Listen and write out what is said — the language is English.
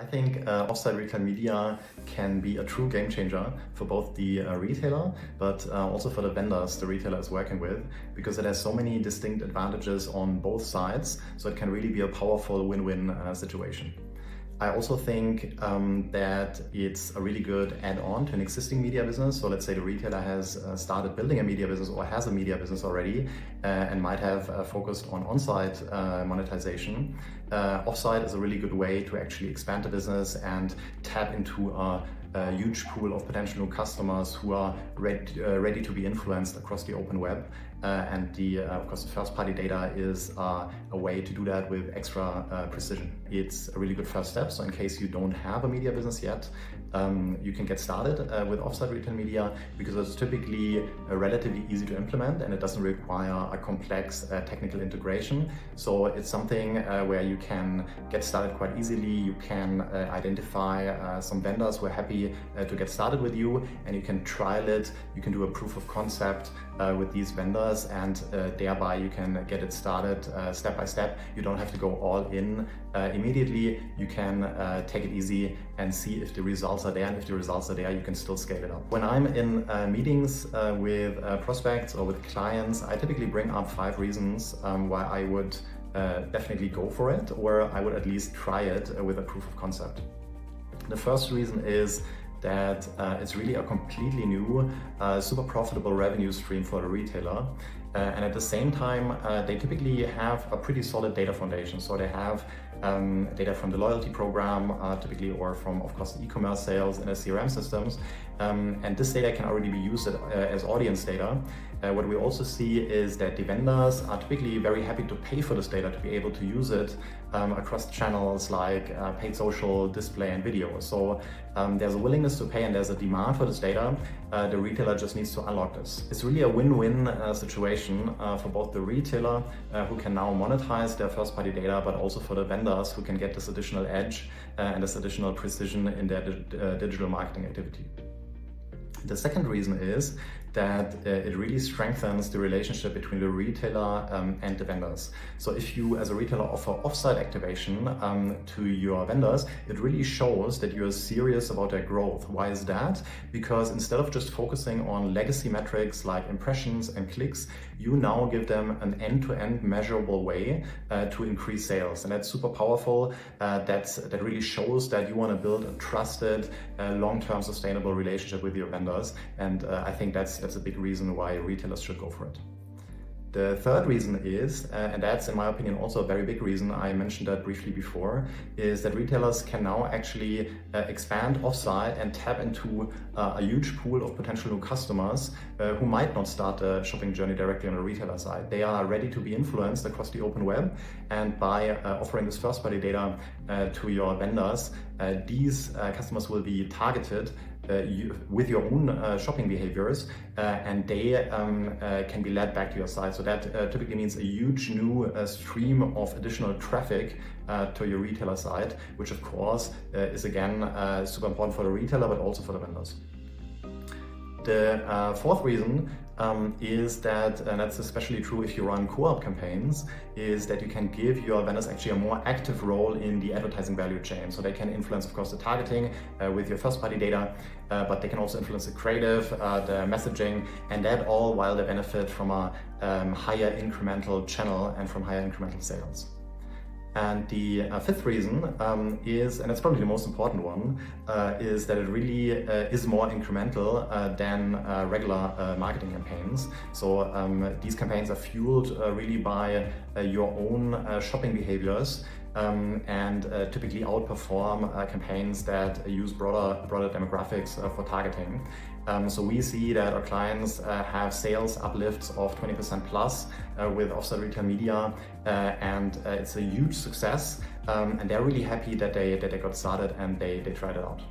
I think Offsite Retail Media can be a true game changer for both the retailer, but also for the vendors the retailer is working with, because it has so many distinct advantages on both sides, so it can really be a powerful win-win situation. I also think that it's a really good add-on to an existing media business. So let's say the retailer has started building a media business or has a media business already and might have focused on on-site monetization. Offsite is a really good way to actually expand the business and tap into a huge pool of potential new customers who are ready to be influenced across the open web. And of course, the first-party data is a way to do that with extra precision. It's a really good first step. So in case you don't have a media business yet, you can get started with Offsite Retail Media, because it's typically relatively easy to implement and it doesn't require a complex technical integration. So it's something where you can get started quite easily. You can identify some vendors who are happy to get started with you, and you can trial it. You can do a proof of concept with these vendors, and thereby you can get it started step by step. You don't have to go all in immediately. You can take it easy and see if the results are there, and if the results are there, you can still scale it up. When I'm in meetings with prospects or with clients, I typically bring up 5 reasons why I would definitely go for it, or I would at least try it with a proof of concept. The first reason is that it's really a completely new, super profitable revenue stream for the retailer. And at the same time, they typically have a pretty solid data foundation. So they have data from the loyalty program, typically, or from, of course, e-commerce sales and CRM systems. And this data can already be used as audience data. What we also see is that the vendors are typically very happy to pay for this data to be able to use it across channels like paid social, display, and video. So there's a willingness to pay and there's a demand for this data. The retailer just needs to unlock this. It's really a win-win situation for both the retailer, who can now monetize their first-party data, but also for the vendors who can get this additional edge and this additional precision in their digital marketing activity. The second reason is that it really strengthens the relationship between the retailer and the vendors. So if you as a retailer offer offsite activation to your vendors, it really shows that you're serious about their growth. Why is that? Because instead of just focusing on legacy metrics like impressions and clicks, you now give them an end-to-end measurable way to increase sales. And that's super powerful. That really shows that you want to build a trusted, long-term sustainable relationship with your vendors. And I think that's a big reason why retailers should go for it. The third reason is, and that's in my opinion also a very big reason, I mentioned that briefly before, is that retailers can now actually expand offsite and tap into a huge pool of potential new customers who might not start a shopping journey directly on the retailer side. They are ready to be influenced across the open web, and by offering this first-party data to your vendors, these customers will be targeted with your own shopping behaviors, and they can be led back to your site. So that typically means a huge new stream of additional traffic to your retailer site, which of course is again super important for the retailer, but also for the vendors. The fourth reason is that, and that's especially true if you run co-op campaigns, is that you can give your vendors actually a more active role in the advertising value chain. So they can influence, of course, the targeting with your first-party data, but they can also influence the creative, the messaging, and that all while they benefit from a higher incremental channel and from higher incremental sales. And the fifth reason is, and it's probably the most important one, is that it really is more incremental than regular marketing campaigns. So these campaigns are fueled really by your own shopping behaviors and typically outperform campaigns that use broader demographics for targeting. So we see that our clients have sales uplifts of 20% plus with Offsite Retail Media, and it's a huge success. And they're really happy that they got started and they tried it out.